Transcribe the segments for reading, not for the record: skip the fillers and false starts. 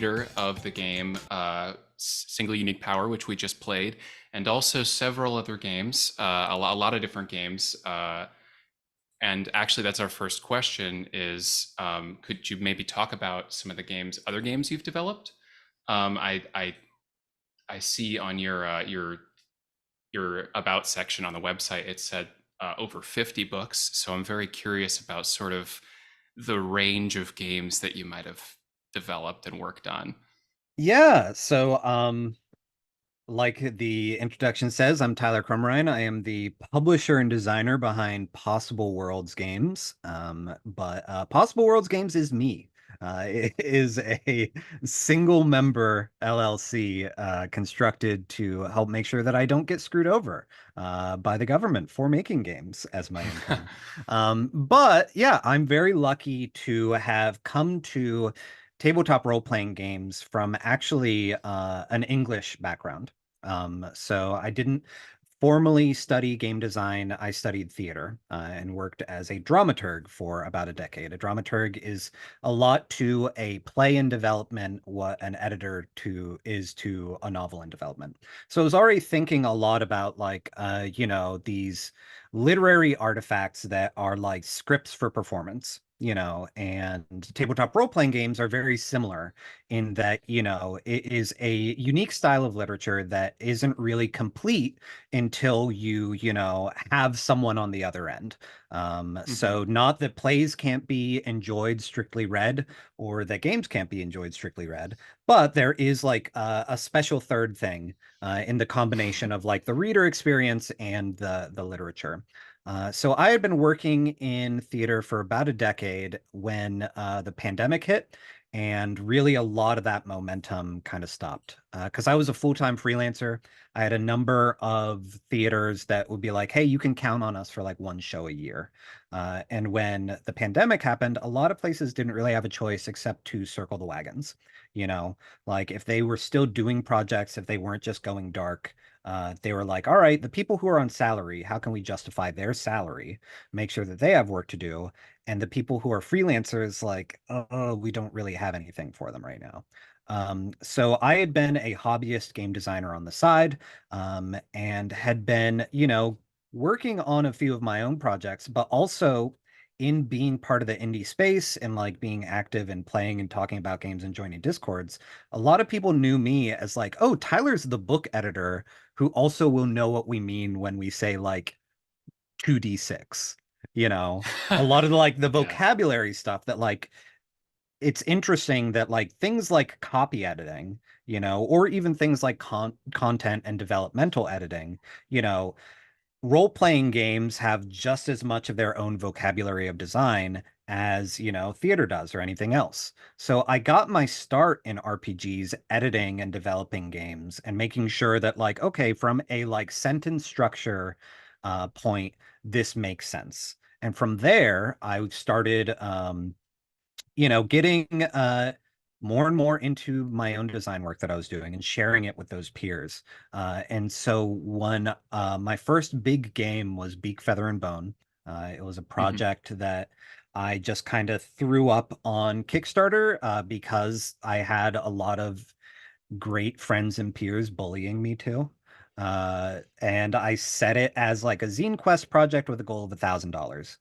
creator of the game Single Unique Power, which we just played, and also several other games, a lot of different games. And actually, that's our first question is, could you maybe talk about some of the other games you've developed? I see on your about section on the website, it said over 50 books. So I'm very curious about sort of the range of games that you might have developed and worked on. Yeah, like the introduction says, I'm Tyler Crumrine. I am the publisher and designer behind Possible Worlds Games. But Possible Worlds Games is me. It is a single member LLC constructed to help make sure that I don't get screwed over by the government for making games as my income. But yeah, I'm very lucky to have come to tabletop role-playing games from actually an English background. So I didn't formally study game design. I studied theater and worked as a dramaturg for about a decade. A dramaturg is a lot to a play in development what an editor to is to a novel in development. So I was already thinking a lot about these literary artifacts that are like scripts for performance. And tabletop role-playing games are very similar in that, it is a unique style of literature that isn't really complete until you have someone on the other end. So Hmm. not that plays can't be enjoyed strictly read or that games can't be enjoyed strictly read, but there is like a special third thing in the combination of like the reader experience and the literature. So I had been working in theater for about a decade when the pandemic hit, and really a lot of that momentum kind of stopped because I was a full-time freelancer. I had a number of theaters that would be like, hey, you can count on us for like one show a year. And when the pandemic happened, a lot of places didn't really have a choice except to circle the wagons. Like if they were still doing projects, if they weren't just going dark, they were like, all right, the people who are on salary, how can we justify their salary, make sure that they have work to do? And the people who are freelancers, like, oh, we don't really have anything for them right now. So I had been a hobbyist game designer on the side, and had been, working on a few of my own projects, but also in being part of the indie space and like being active and playing and talking about games and joining discords, a lot of people knew me as like, oh, Tyler's the book editor who also will know what we mean when we say like 2d6. A lot of the Yeah. vocabulary stuff that like it's interesting that like things like copy editing, or even things like content and developmental editing, you know, role-playing games have just as much of their own vocabulary of design as, theater does or anything else. So I got my start in RPGs editing and developing games and making sure that like, okay, from a like sentence structure point, this makes sense. And from there, I started getting more and more into my own design work that I was doing and sharing it with those peers. And so my first big game was Beak, Feather, and Bone. It was a Hmm. project that I just kind of threw up on Kickstarter because I had a lot of great friends and peers bullying me too. And I set it as like a zine quest project with a goal of $1,000.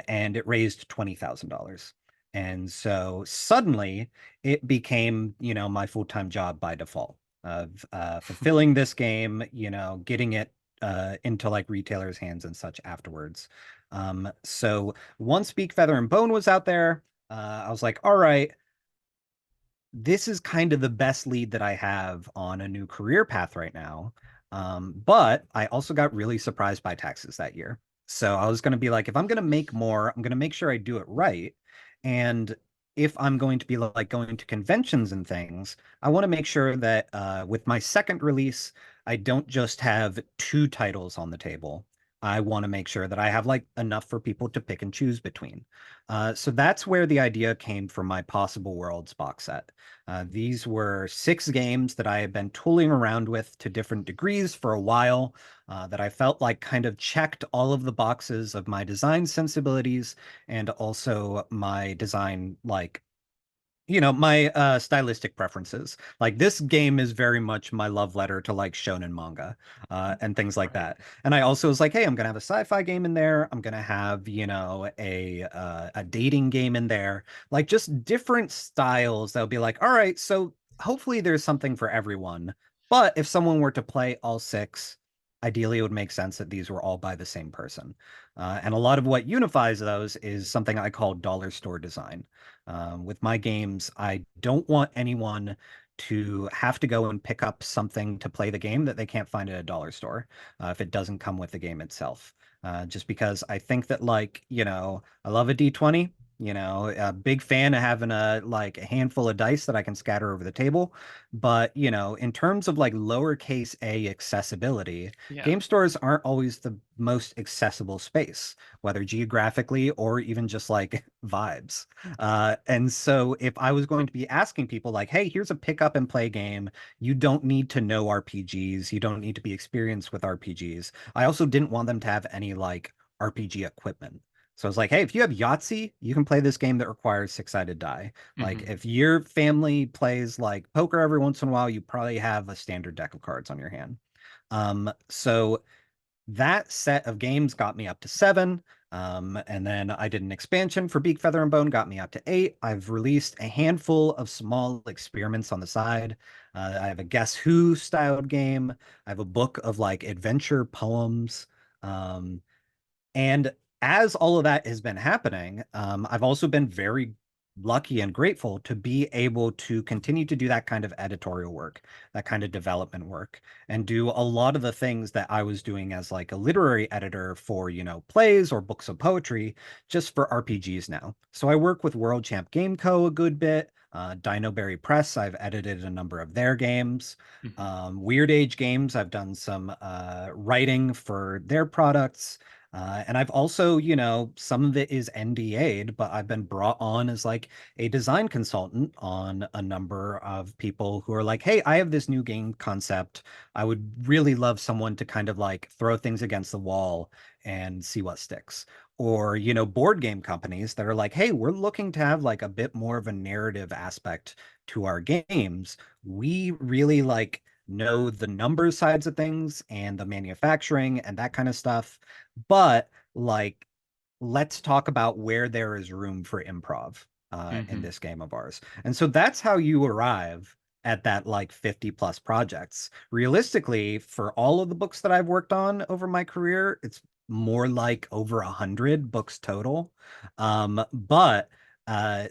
And it raised $20,000. And so suddenly it became, my full-time job by default of fulfilling this game, getting it into like retailers' hands and such afterwards. So once Beak, Feather, and Bone was out there, I was like, all right, this is kind of the best lead that I have on a new career path right now. But I also got really surprised by taxes that year. So I was going to be like, if I'm going to make more, I'm going to make sure I do it right. And if I'm going to be like going to conventions and things, I want to make sure that with my second release, I don't just have two titles on the table. I want to make sure that I have like enough for people to pick and choose between. So that's where the idea came from my Possible Worlds box set. These were 6 games that I had been tooling around with to different degrees for a while, that I felt like kind of checked all of the boxes of my design sensibilities and also my design, like my stylistic preferences. Like this game is very much my love letter to like shonen manga, and things like Right. that. And I also was like, hey, I'm gonna have a sci-fi game in there. I'm gonna have, a dating game in there. Like just different styles that'll be like, all right, so hopefully there's something for everyone. But if someone were to play all six, ideally it would make sense that these were all by the same person. And a lot of what unifies those is something I call dollar store design. With my games, I don't want anyone to have to go and pick up something to play the game that they can't find at a dollar store, if it doesn't come with the game itself. Just because I think that, like, I love a D20. A big fan of having a handful of dice that I can scatter over the table. But, in terms of like lowercase a accessibility, Yeah. game stores aren't always the most accessible space, whether geographically or even just like vibes. And so if I was going to be asking people like, hey, here's a pick up and play game, you don't need to know RPGs, you don't need to be experienced with RPGs. I also didn't want them to have any like RPG equipment. So I was like, hey, if you have Yahtzee, you can play this game that requires six-sided die. Like Hmm. if your family plays like poker every once in a while, you probably have a standard deck of cards on your hand. So that set of games got me up to seven. And then I did an expansion for Beak, Feather, and Bone, got me up to eight. I've released a handful of small experiments on the side. I have a Guess Who styled game. I have a book of like adventure poems. Um, and as all of that has been happening, I've also been very lucky and grateful to be able to continue to do that kind of editorial work, that kind of development work, and do a lot of the things that I was doing as like a literary editor for, plays or books of poetry, just for RPGs now. So I work with World Champ Game Co. a good bit. Dino Berry Press, I've edited a number of their games. Hmm. Weird Age Games, I've done some writing for their products. And I've also, some of it is NDA'd, but I've been brought on as like a design consultant on a number of people who are like, hey, I have this new game concept. I would really love someone to kind of like throw things against the wall and see what sticks. Or, board game companies that are like, hey, we're looking to have like a bit more of a narrative aspect to our games. We really like know the numbers sides of things and the manufacturing and that kind of stuff, but like let's talk about where there is room for improv in Hmm. this game of ours. And so that's how you arrive at that like 50 plus projects. Realistically, for all of the books that I've worked on over my career, it's more like over 100 books total. But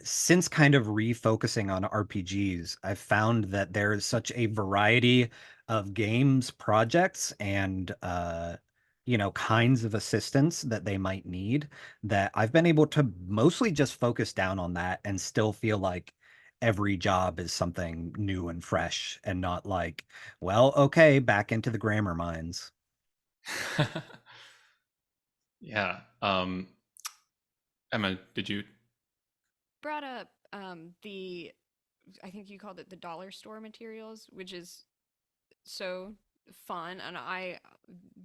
since kind of refocusing on RPGs, I've found that there is such a variety of games projects and kinds of assistance that they might need, that I've been able to mostly just focus down on that and still feel like every job is something new and fresh and not like, well, okay, back into the grammar mines. Yeah. Emma, did you? Brought up the I think you called it the dollar store materials, which is so fun. And I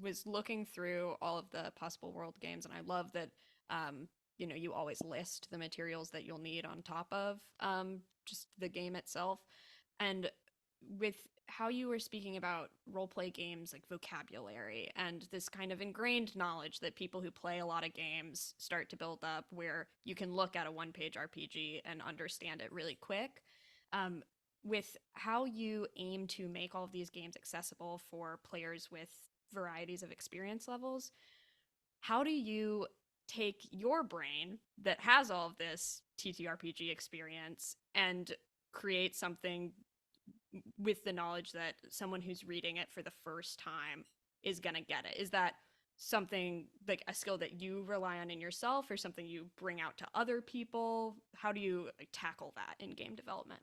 was looking through all of the possible world games, and I love that you always list the materials that you'll need on top of just the game itself. And with how you were speaking about role play games like vocabulary and this kind of ingrained knowledge that people who play a lot of games start to build up, where you can look at a one-page RPG and understand it really quick. um, with how you aim to make all of these games accessible for players with varieties of experience levels, how do you take your brain that has all of this TTRPG experience and create something with the knowledge that someone who's reading it for the first time is going to get it? Is that something like a skill that you rely on in yourself, or something you bring out to other people? How do you like tackle that in game development?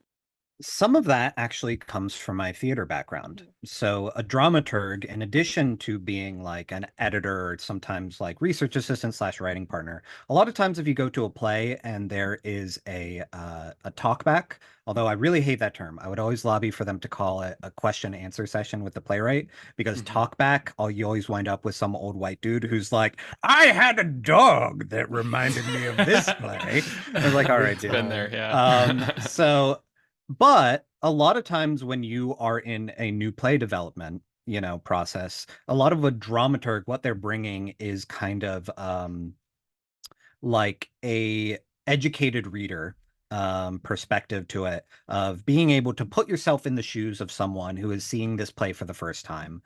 Some of that actually comes from my theater background. So, a dramaturg, in addition to being like an editor or sometimes like research assistant slash writing partner, a lot of times if you go to a play and there is a talkback, although I really hate that term, I would always lobby for them to call it a question answer session with the playwright, because Mhm. talkback, you always wind up with some old white dude who's like, "I had a dog that reminded me of this play." I was like, "All right, It's dude." been there, yeah. But a lot of times when you are in a new play development, process, a lot of a dramaturg, what they're bringing is kind of like a educated reader perspective to it, of being able to put yourself in the shoes of someone who is seeing this play for the first time,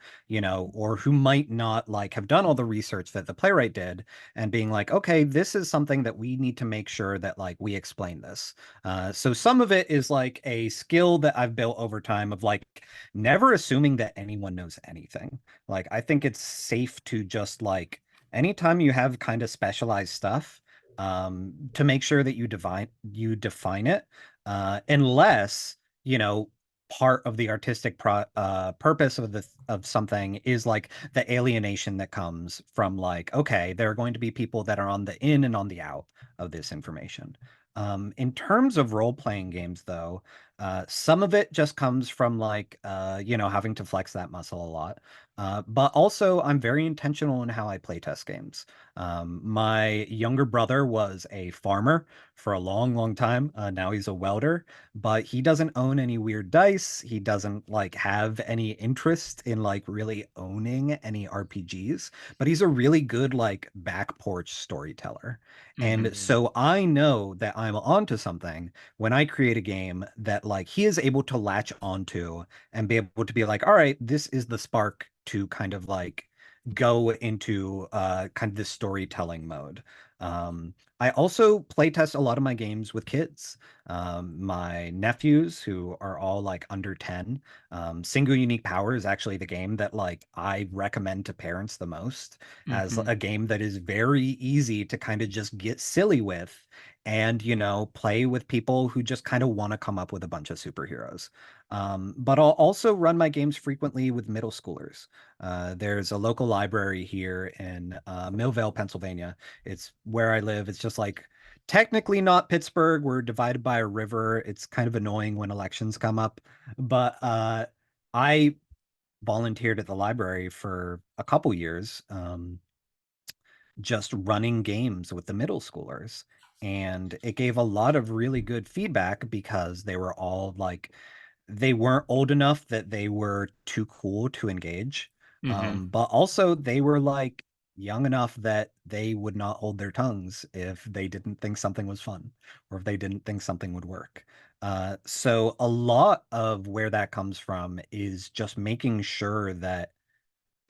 or who might not like have done all the research that the playwright did, and being like, okay, this is something that we need to make sure that like we explain this. So some of it is like a skill that I've built over time of like never assuming that anyone knows anything. Like I think it's safe to just like anytime you have kind of specialized stuff, to make sure that you define it, unless part of the artistic purpose of something is like the alienation that comes from like, okay, there are going to be people that are on the in and on the out of this information. In terms of role-playing games, though, some of it just comes from like having to flex that muscle a lot. But also, I'm very intentional in how I playtest games. My younger brother was a farmer for a long, long time. Now he's a welder, but he doesn't own any weird dice. He doesn't like have any interest in like really owning any RPGs, but he's a really good like back porch storyteller. And Mhm. so I know that I'm onto something when I create a game that like he is able to latch onto and be able to be like, all right, this is the spark to kind of like go into kind of this storytelling mode. I also playtest a lot of my games with kids. My nephews, who are all like under 10, Single Unique Power is actually the game that like I recommend to parents the most, as Mhm. a game that is very easy to kind of just get silly with, and play with people who just kind of want to come up with a bunch of superheroes. But I'll also run my games frequently with middle schoolers. There's a local library here in Millvale, Pennsylvania. It's where I live. It's just like technically not Pittsburgh. We're divided by a river. It's kind of annoying when elections come up. But I volunteered at the library for a couple years, just running games with the middle schoolers. And it gave a lot of really good feedback because they were all like, they weren't old enough that they were too cool to engage. Mhm. But also they were like young enough that they would not hold their tongues if they didn't think something was fun, or if they didn't think something would work. So a lot of where that comes from is just making sure that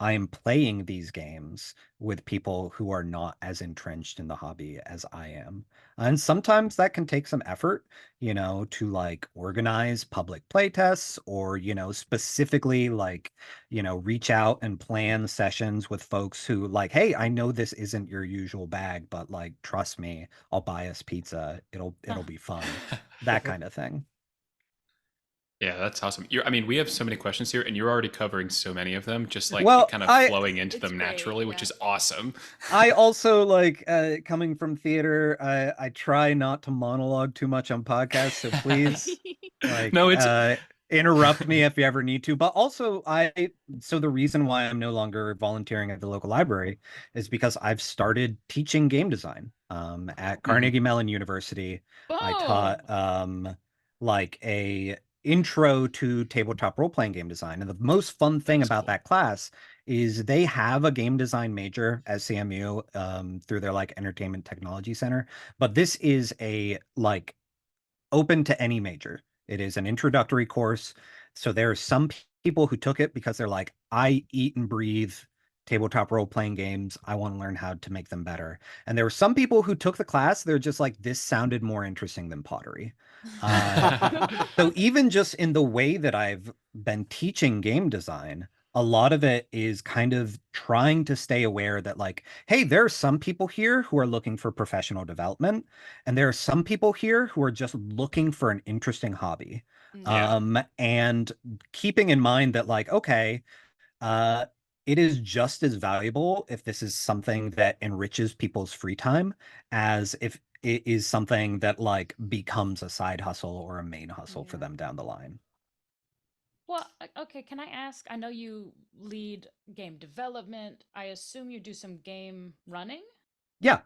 I am playing these games with people who are not as entrenched in the hobby as I am. And sometimes that can take some effort, to like organize public playtests, or, specifically like, reach out and plan sessions with folks who like, hey, I know this isn't your usual bag, but like, trust me, I'll buy us pizza. It'll be fun. That kind of thing. Yeah, that's awesome. I mean, we have so many questions here, and you're already covering so many of them, just like Well, kind of I flowing into It's them great, naturally, which yeah. is awesome. I also like coming from theater, I try not to monologue too much on podcasts, so please like No, it's interrupt me if you ever need to. But also so the reason why I'm no longer volunteering at the local library is because I've started teaching game design at Mhm. Carnegie Mellon University. I taught Boom. like a intro to tabletop role-playing game design. And the most fun thing That's about cool. that class is they have a game design major at CMU, through their like entertainment technology center. But this is a like open to any major. It is an introductory course. So there are some people who took it because they're like, I eat and breathe tabletop role playing games. I want to learn how to make them better. And there were some people who took the class. They're just like, this sounded more interesting than pottery. Uh, so even just in the way that I've been teaching game design, a lot of it is kind of trying to stay aware that like, hey, there are some people here who are looking for professional development, and there are some people here who are just looking for an interesting hobby. Yeah. And keeping in mind that like, okay, uh, it is just as valuable if this is something that enriches people's free time as if it is something that like becomes a side hustle or a main hustle for Yeah. them down the line. Well, okay, can I ask? I know you lead game development. I assume you do some game running? Yeah.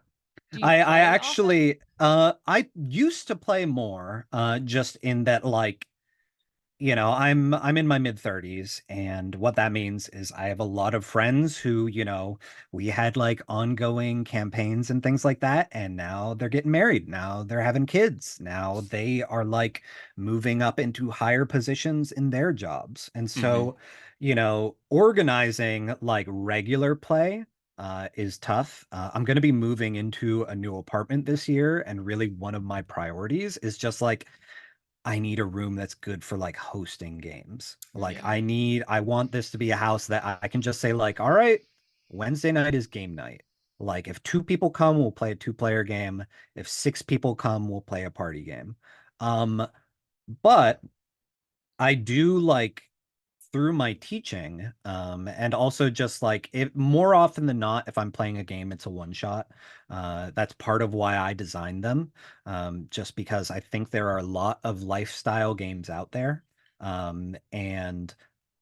Do you I play often? actually I used to play more just in that like I'm in my mid 30s, and what that means is I have a lot of friends who, we had like ongoing campaigns and things like that, and now they're getting married. Now they're having kids. Now they are like moving up into higher positions in their jobs. And Hmm. so, organizing like regular play is tough. I'm going to be moving into a new apartment this year, and really one of my priorities is just like I need a room that's good for like hosting games. Like Yeah. I want this to be a house that I can just say like, all right, Wednesday night is game night. Like if two people come, we'll play a two-player game. If six people come, we'll play a party game. Um, but I do like through my teaching, and also just like if more often than not, if I'm playing a game, it's a one shot. That's part of why I designed them, just because I think there are a lot of lifestyle games out there, and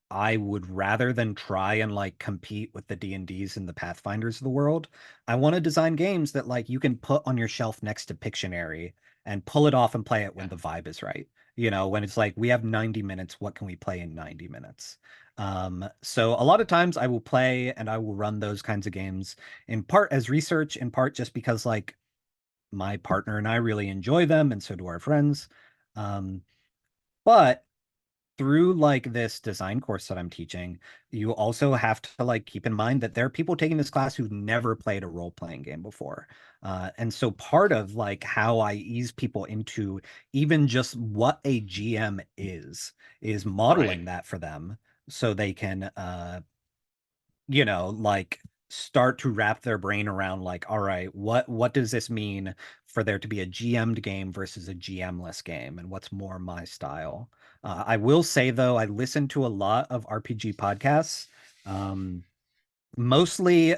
I would rather than try and like compete with the D&Ds and the Pathfinders of the world, I want to design games that like you can put on your shelf next to Pictionary and pull it off and play it when Yeah. the vibe is right. When it's like we have 90 minutes, what can we play in 90 minutes? So a lot of times I will play and I will run those kinds of games in part as research, in part just because like my partner and I really enjoy them, and so do our friends. Um, but through like this design course that I'm teaching, you also have to like keep in mind that there are people taking this class who've never played a role-playing game before. And so part of like how I ease people into even just what a GM is Right. modeling that for them so they can like start to wrap their brain around like, all right, what does this mean for there to be a GM'd game versus a GM-less game, and what's more my style? I will say though, I listen to a lot of RPG podcasts. Um, Mostly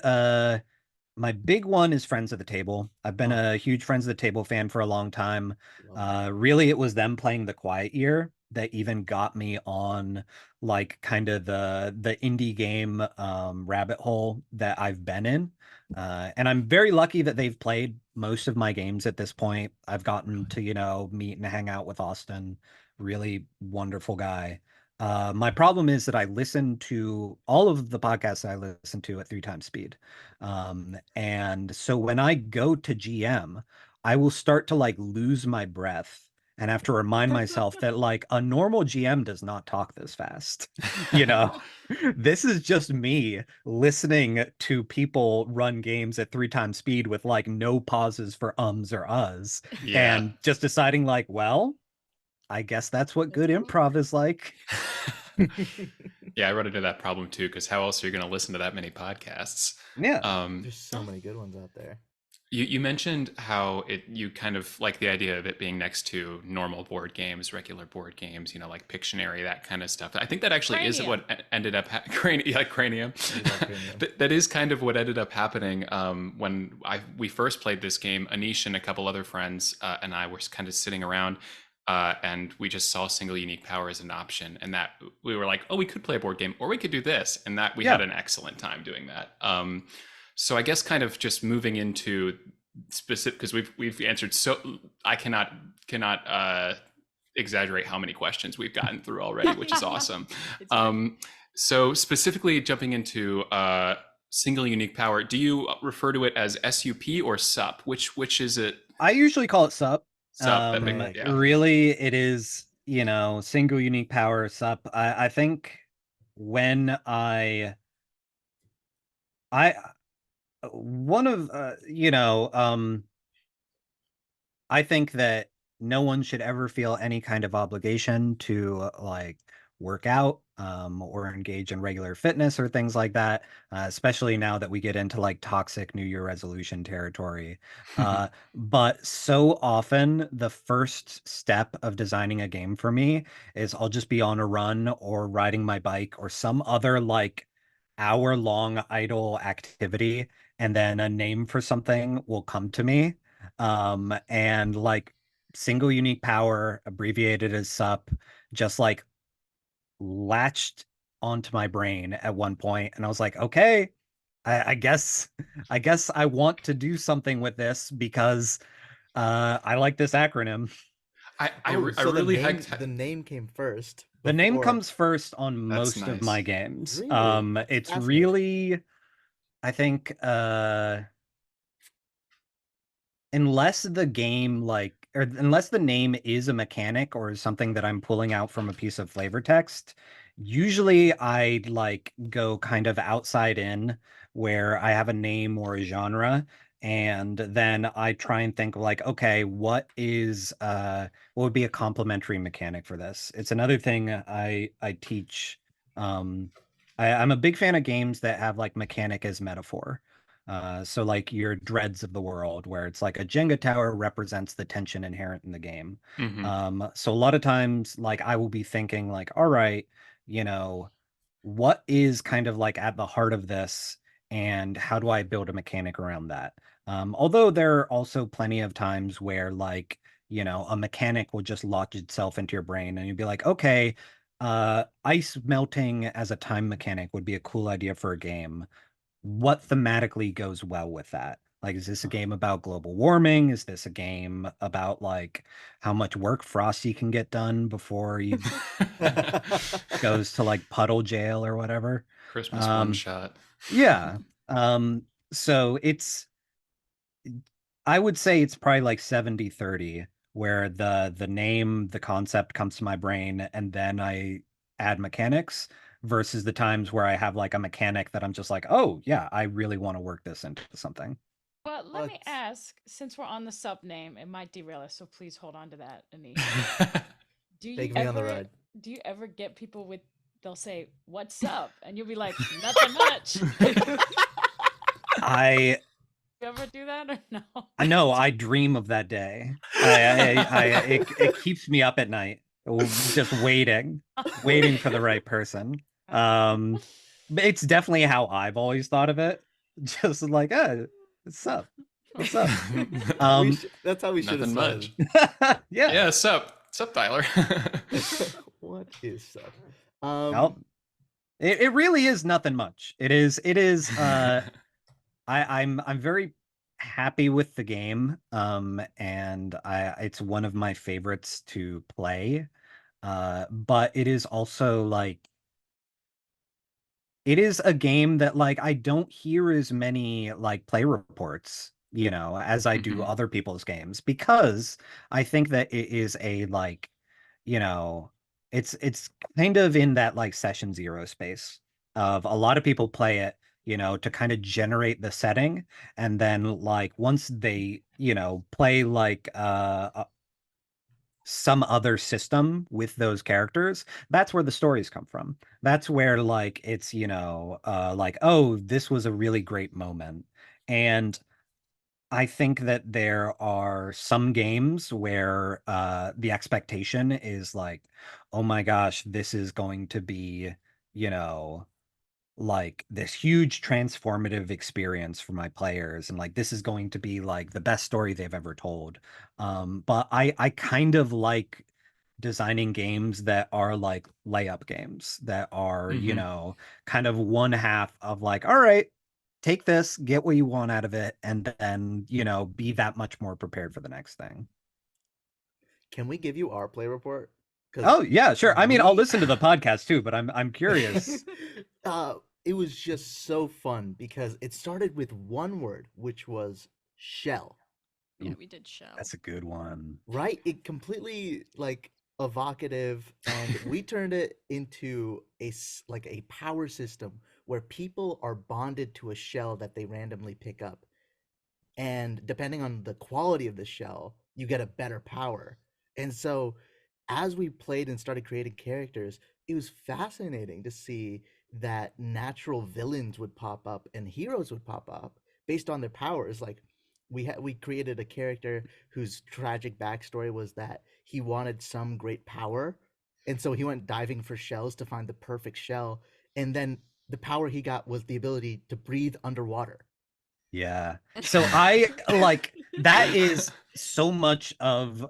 my big one is Friends of the Table. I've been Oh, a huge Friends of the Table fan for a long time. love that. Really, it was them playing The Quiet Year that even got me on like kind of the indie game rabbit hole that I've been in. And I'm very lucky that they've played most of my games at this point. I've gotten to, meet and hang out with Austin. Really wonderful guy. My problem is that I listen to all of the podcasts I listen to at 3 times speed. And so when I go to GM, I will start to like lose my breath and have to remind myself that like a normal GM does not talk this fast. You know, this is just me listening to people run games at 3 times speed with like no pauses for ums or uhs, Yeah. and just deciding like, well, I guess that's what That's good how it improv works. is like. Yeah, I run into that problem too, because how else are you going to listen to that many podcasts? Yeah. There's so many good ones out there. You mentioned how you kind of like the idea of it being next to normal board games, regular board games, like Pictionary, that kind of stuff. I think that actually is Cranium. what ended up yeah, Cranium. We love Cranium. That is kind of what ended up happening when we first played this game. Anish and a couple other friends and I were kind of sitting around. And we just saw single unique power as an option, and that we were like, oh, we could play a board game, or we could do this, and that we had Yeah. an excellent time doing that. So I guess kind of just moving into specific, because we've answered, so I cannot exaggerate how many questions we've gotten through already, which is awesome. It's fine. So specifically jumping into single unique power, do you refer to it as SUP or SUP? Which is it? I usually call it sup. SUP. That makes, yeah. Really, it is, single unique power sup. I think when I one of I think that no one should ever feel any kind of obligation to like work out or engage in regular fitness or things like that, especially now that we get into like toxic New Year resolution territory. But so often the first step of designing a game for me is I'll just be on a run or riding my bike or some other like hour-long idle activity, and then a name for something will come to me. And like single unique power, abbreviated as SUP, just like latched onto my brain at one point, and I was like, okay, I guess I want to do something with this because I like this acronym. Oh, I so really the name came first The name before. comes first on That's most of my nice. games. Really? That's It's fascinating. really, I think, unless the game or unless the name is a mechanic or something that I'm pulling out from a piece of flavor text, usually I like go kind of outside in where I have a name or a genre, and then I try and think like, okay, what would be a complementary mechanic for this? It's another thing I teach. I'm a big fan of games that have like mechanic as metaphor. So like your dreads of the world, where it's like a Jenga tower represents the tension inherent in the game. Hmm. So a lot of times, like I will be thinking like, all right, you know, what is kind of like at the heart of this, and how do I build a mechanic around that? Although there are also plenty of times where like, a mechanic will just lodge itself into your brain and you'd be like, okay, ice melting as a time mechanic would be a cool idea for a game. What thematically goes well with that? Like, is this a game about global warming? Is this a game about like how much work Frosty can get done before he goes to like puddle jail or whatever? Christmas one Um, shot. yeah. So I would say it's probably like 70-30, where the name, the concept comes to my brain and then I add mechanics, versus the times where I have like a mechanic that I'm just like, oh yeah, I really want to work this into something. Well, let me But ask, since we're on the sub name, it might derail us, so please hold on to that, Ani. Do you take me on the ever ride. do you ever get people with they'll say, "What's up?" and you'll be like, "Nothing much." I You ever do that or no? I know I dream of that day. It keeps me up at night, just waiting for the right person. Um, but it's definitely how I've always thought of it. Just like, what's up? What's up? Um, That's how we should have Nothing started. much. yeah. Yeah, sup, Tyler. What is up? Well, it really is nothing much. It is I'm very happy with the game. And it's one of my favorites to play. But it is also like it is a game that like I don't hear as many like play reports, as I do Hmm. other people's games, because I think that it is a like, you know, it's kind of in that like session zero space of a lot of people play it, to kind of generate the setting, and then like once they, play like some other system with those characters, that's where the stories come from. That's where like it's, like, oh, this was a really great moment. And I think that there are some games where the expectation is like, oh my gosh, this is going to be, you know like this huge transformative experience for my players, and like this is going to be like the best story they've ever told. But I kind of like designing games that are like layup games that are, Hmm. kind of one half of like, all right, take this, get what you want out of it, and then, be that much more prepared for the next thing. Can we give you our play report? Because Oh yeah, sure. I mean, I'll we listen to the podcast too, but I'm curious. uh it was just so fun because it started with one word, which was shell. Yeah, Ooh, we did shell. that's a good one. Right? It completely like evocative, and we turned it into like a power system where people are bonded to a shell that they randomly pick up. And depending on the quality of the shell, you get a better power. And so as we played and started creating characters, it was fascinating to see that natural villains would pop up and heroes would pop up based on their powers. Like we created a character whose tragic backstory was that he wanted some great power, and so he went diving for shells to find the perfect shell, and then the power he got was the ability to breathe underwater. Yeah. So I like that is so much of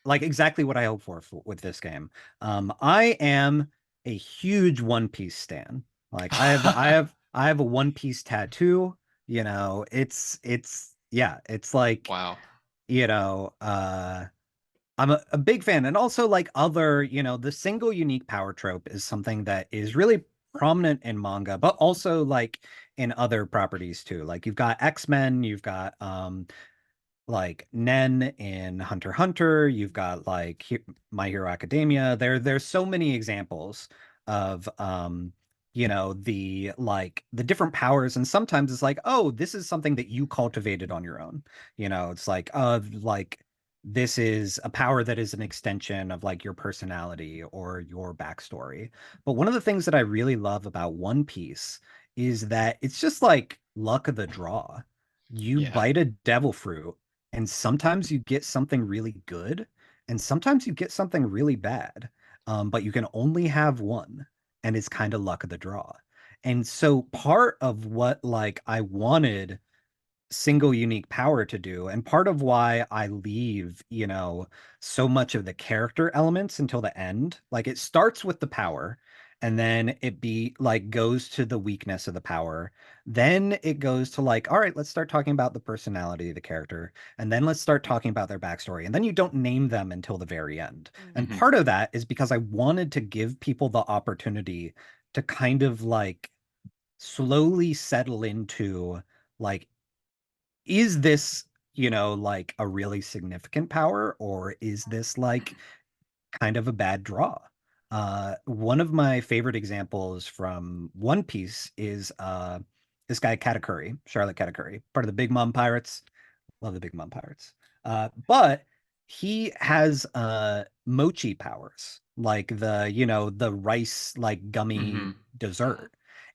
like exactly what I hope for with this game. I am a huge One Piece stan. Like I have a One Piece tattoo. You know, it's yeah, it's like, Wow. you know, I'm a big fan. And also like other, you know, the single unique power trope is something that is really prominent in manga, but also like in other properties too. Like you've got X-Men, you've got like Nen in Hunter x Hunter, you've got like My Hero Academia. There's so many examples of you know, the different powers, and sometimes it's like, oh, this is something that you cultivated on your own. You know, it's like this is a power that is an extension of like your personality or your backstory. But one of the things that I really love about One Piece is that it's just like luck of the draw. You Yeah. bite a devil fruit and sometimes you get something really good, and sometimes you get something really bad. But you can only have one, and it's kind of luck of the draw. And so part of what like I wanted single unique power to do, and part of why I leave, you know, so much of the character elements until the end. Like it starts with the power, and then it be like goes to the weakness of the power. Then it goes to like, all right, let's start talking about the personality of the character, and then let's start talking about their backstory. And then you don't name them until the very end. And Mhm. part of that is because I wanted to give people the opportunity to kind of like slowly settle into like, is this, you know, like a really significant power, or is this like kind of a bad draw? One of my favorite examples from One Piece is this guy Katakuri, Charlotte Katakuri, part of the Big Mom Pirates. Love the Big Mom Pirates. But he has mochi powers, like the, you know, the rice like gummy Mhm. dessert.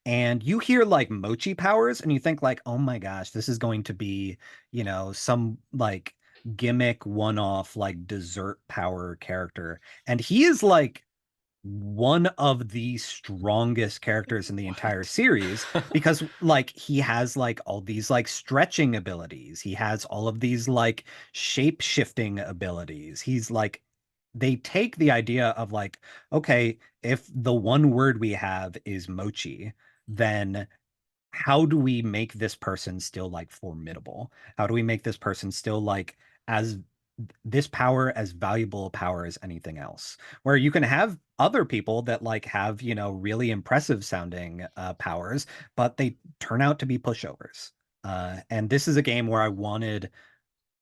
And you hear like mochi powers and you think like, oh my gosh, this is going to be, you know, some like gimmick one-off like dessert power character. And he is like one of the strongest characters in the entire What? series because like he has like all these like stretching abilities. He has all of these like shape shifting abilities. He's like, they take the idea of like, okay, if the one word we have is mochi, then how do we make this person still like formidable? How do we make this person still like as this power as valuable a power as anything else? Where you can have other people that like have, you know, really impressive sounding powers, but they turn out to be pushovers. And this is a game where I wanted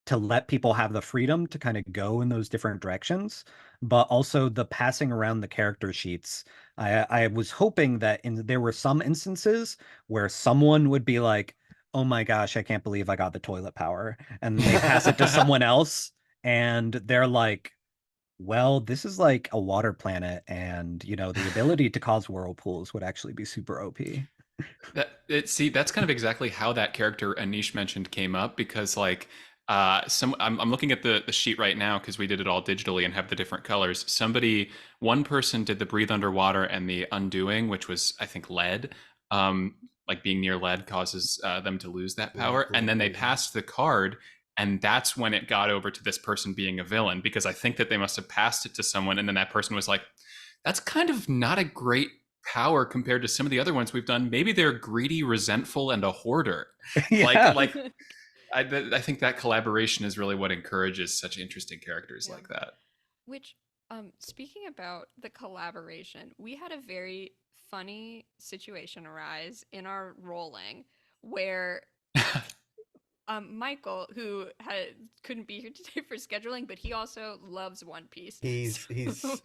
to let people have the freedom to kind of go in those different directions, but also the passing around the character sheets. I was hoping that there were some instances where someone would be like, "Oh my gosh, I can't believe I got the toilet power," and they pass it to someone else, and they're like, "Well, this is like a water planet, and you know the ability to cause whirlpools would actually be super OP." See, that's kind of exactly how that character Anish mentioned came up, because like I'm looking at the sheet right now because we did it all digitally and have the different colors. One person did the breathe underwater and the undoing, which was I think lead. Like being near lead causes them to lose that power, and Lead then they poisoning. passed the card, and that's when it got over to this person being a villain, because I think that they must have passed it to someone, and then that person was like, that's kind of not a great power compared to some of the other ones we've done. Maybe they're greedy, resentful, and a hoarder. Yeah. Like I think that collaboration is really what encourages such interesting characters Yeah. like that. Which, speaking about the collaboration, we had a very funny situation arise in our rolling where Michael, who couldn't be here today for scheduling, but he also loves One Piece. He's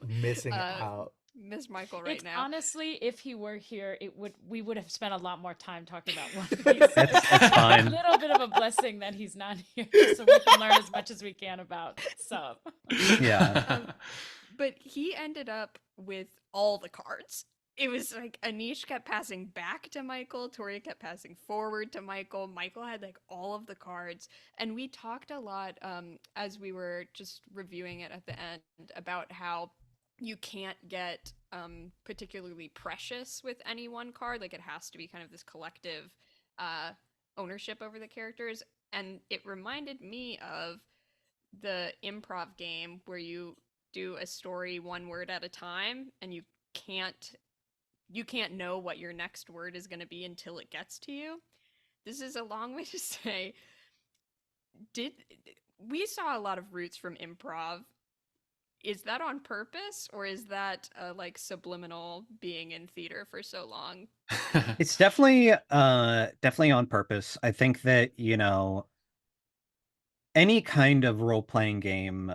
missing out. Miss Michael right It's now. honestly, if he were here, we would have spent a lot more time talking about One Piece. That's It's fine. a little bit of a blessing that he's not here, so we can learn as much as we can about sub. Yeah. But he ended up with all the cards. It was like Anish kept passing back to Michael, Tori kept passing forward to Michael. Michael had like all of the cards, and we talked a lot as we were just reviewing it at the end about how you can't get particularly precious with any one card. Like it has to be kind of this collective uh, ownership over the characters. And it reminded me of the improv game where you do a story one word at a time, and can't you can't know what your next word is going to be until it gets to you. This is a long way to say, did we saw a lot of roots from improv? Is that on purpose, or is that like subliminal being in theater for so long? It's definitely on purpose. I think that, any kind of role-playing game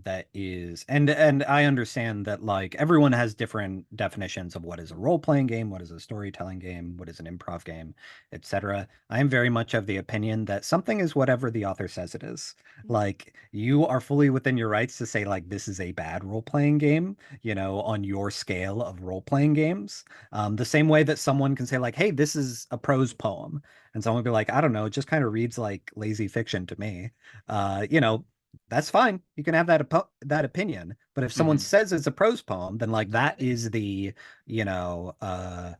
that is, and I understand that like everyone has different definitions of what is a role-playing game, what is a storytelling game, what is an improv game, etc. I am very much of the opinion that something is whatever the author says it is. Like you are fully within your rights to say like this is a bad role-playing game, on your scale of role-playing games. The same way that someone can say like, hey, this is a prose poem, and someone would be like, I don't know, it just kind of reads like lazy fiction to me. uh, you know, that's fine. You can have that opinion. But if someone Mhm. says it's a prose poem, then like that is the, you know, uh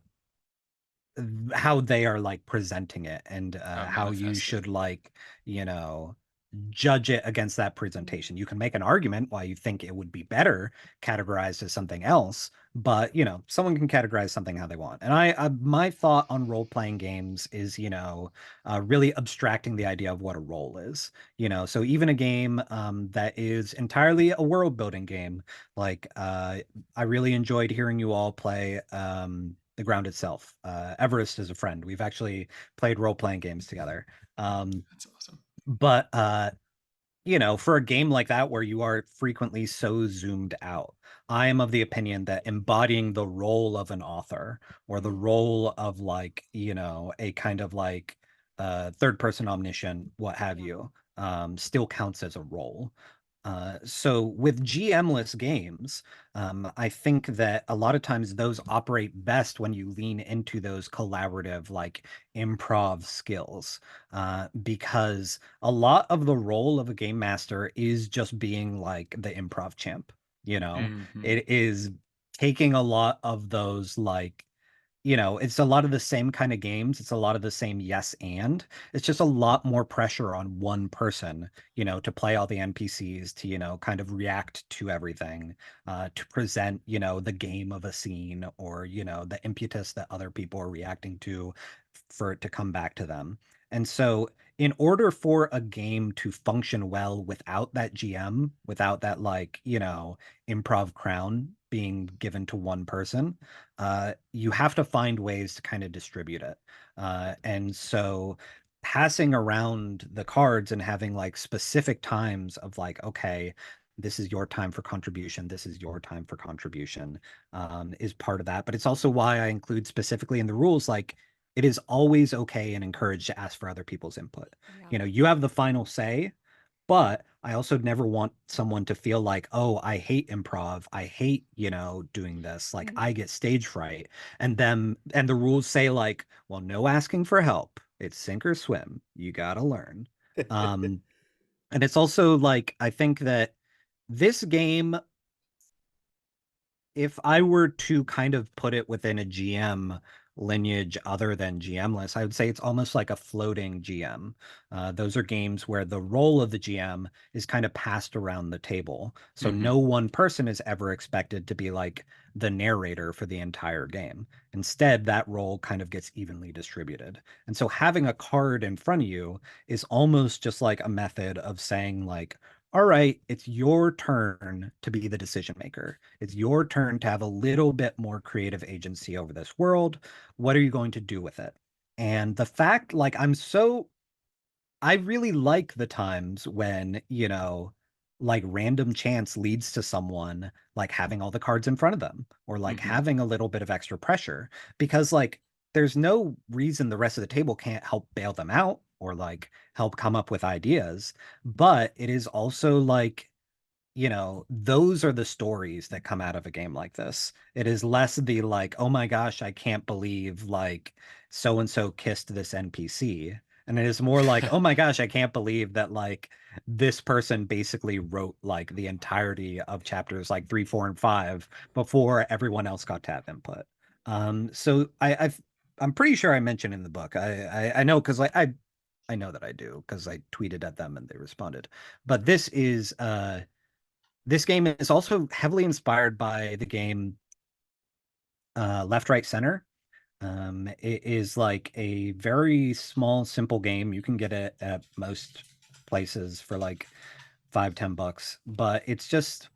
how they are like presenting it, and how you Manifested. should like, you know, judge it against that presentation. You can make an argument why you think it would be better categorized as something else, but someone can categorize something how they want. And my thought on role-playing games is, really abstracting the idea of what a role is. So even a game that is entirely a world-building game, like I really enjoyed hearing you all play The Ground itself. Everest is a friend. We've actually played role-playing games together. That's awesome. But for a game like that where you are frequently so zoomed out, I am of the opinion that embodying the role of an author, or the role of like, a kind of like third person omniscient, what have Yeah. you, still counts as a role. So with GM-less games, I think that a lot of times those operate best when you lean into those collaborative, like improv skills, because a lot of the role of a game master is just being like the improv champ. Mhm. It is taking a lot of those like, it's a lot of the same kind of games. It's a lot of the same yes and. It's just a lot more pressure on one person, to play all the NPCs, to, kind of react to everything, to present, the game of a scene, or, the impetus that other people are reacting to for it to come back to them. And so in order for a game to function well without that GM, without that like, improv crown being given to one person, you have to find ways to kind of distribute it. And so passing around the cards and having like specific times of like, okay, this is your time for contribution, this is your time for contribution, is part of that. But it's also why I include specifically in the rules, like, it is always okay and encouraged to ask for other people's input. Yeah. You have the final say, but I also never want someone to feel like, oh, I hate improv. I hate, doing this. Like I get stage fright. And the rules say like, well, no asking for help. It's sink or swim. You gotta learn. Um, and it's also like, I think that this game, if I were to kind of put it within a GM lineage other than GM-less, I would say it's almost like a floating GM. Those are games where the role of the GM is kind of passed around the table. So Mhm. no one person is ever expected to be like the narrator for the entire game. Instead, that role kind of gets evenly distributed. And so having a card in front of you is almost just like a method of saying like, all right, it's your turn to be the decision maker. It's your turn to have a little bit more creative agency over this world. What are you going to do with it? And the fact, like, I really like the times when, like random chance leads to someone like having all the cards in front of them, or like Mhm. having a little bit of extra pressure, because like there's no reason the rest of the table can't help bail them out, or like help come up with ideas. But it is also like you know, those are the stories that come out of a game like this. It is less the like, oh my gosh, I can't believe like so and so kissed this NPC. And it is more like, oh my gosh, I can't believe that like this person basically wrote like the entirety of chapters like 3, 4, and 5 before everyone else got to have input. So I'm pretty sure I mentioned in the book. I know because I know that I do because I tweeted at them and they responded. But this game is also heavily inspired by the game Left, Right, Center. It is like a very small, simple game. You can get it at most places for like 5, $10, but it's just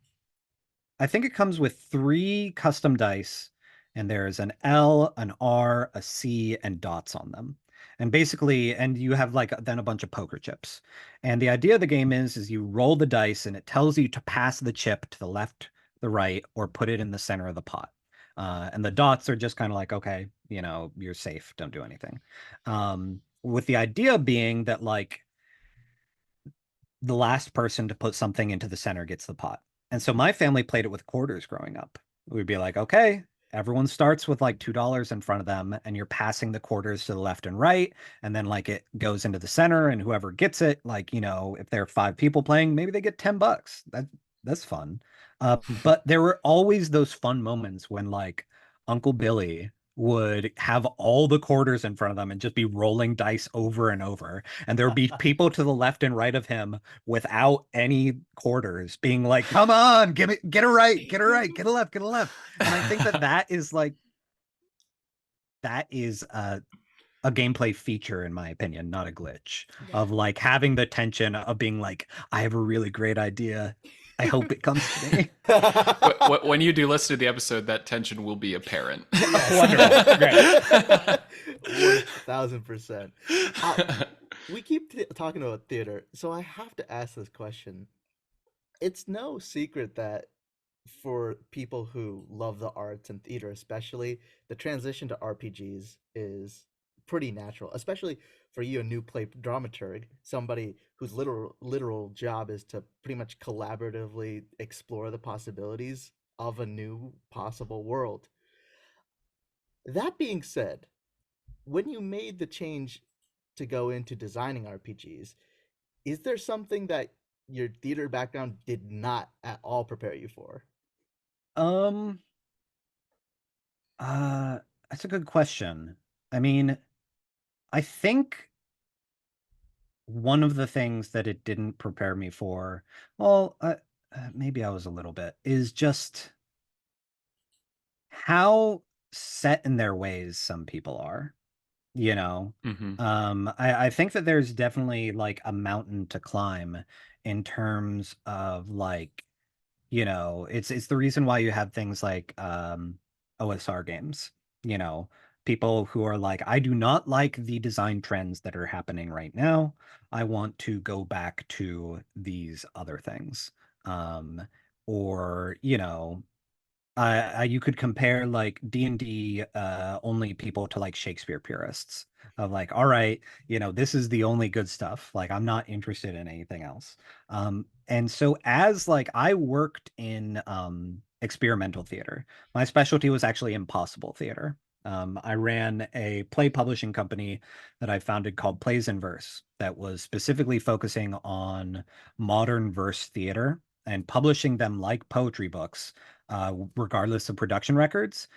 I think it comes with 3 custom dice, and there's an L, an R, a C, and dots on them. And basically, and you have like then a bunch of poker chips. And the idea of the game is you roll the dice and it tells you to pass the chip to the left, the right, or put it in the center of the pot. And the dots are just kind of like, okay, you know, you're safe, don't do anything. With the idea being that like the last person to put something into the center gets the pot. And so my family played it with quarters growing up. We'd be like, okay, everyone starts with like $2 in front of them, and you're passing the quarters to the left and right. And then like it goes into the center, and whoever gets it, like, you know, if there are 5 people playing, maybe they get $10. That's fun. But there were always those fun moments when like Uncle Billy would have all the quarters in front of them and just be rolling dice over and over. And there would be people to the left and right of him without any quarters being like, come on, get a right, get a right, get a left, get a left. And I think that is like, that is a gameplay feature, in my opinion, not a glitch, of like having the tension of being like, I have a really great idea. I hope it comes to me. When you do listen to the episode, that tension will be apparent. Wonderful. Great. 1000%. We keep talking about theater, so I have to ask this question. It's no secret that for people who love the arts and theater especially, the transition to RPGs is pretty natural, especially for you, a new play dramaturg, somebody whose literal job is to pretty much collaboratively explore the possibilities of a new possible world. That being said, when you made the change to go into designing RPGs, is there something that your theater background did not at all prepare you for? Um, uh, that's a good question. I mean, I think one of the things that it didn't prepare me for, well, maybe I was a little bit, is just how set in their ways some people are, you know? Mm-hmm. I think that there's definitely like a mountain to climb in terms of like, you know, it's the reason why you have things like OSR games, you know, people who are like, I do not like the design trends that are happening right now. I want to go back to these other things. Um, or, you know, you could compare like D&D only people to like Shakespeare purists of like, all right, you know, this is the only good stuff. Like I'm not interested in anything else. And so as like I worked in experimental theater, my specialty was actually impossible theater. I ran a play publishing company that I founded called Plays in Verse that was specifically focusing on modern verse theater and publishing them like poetry books, regardless of production records,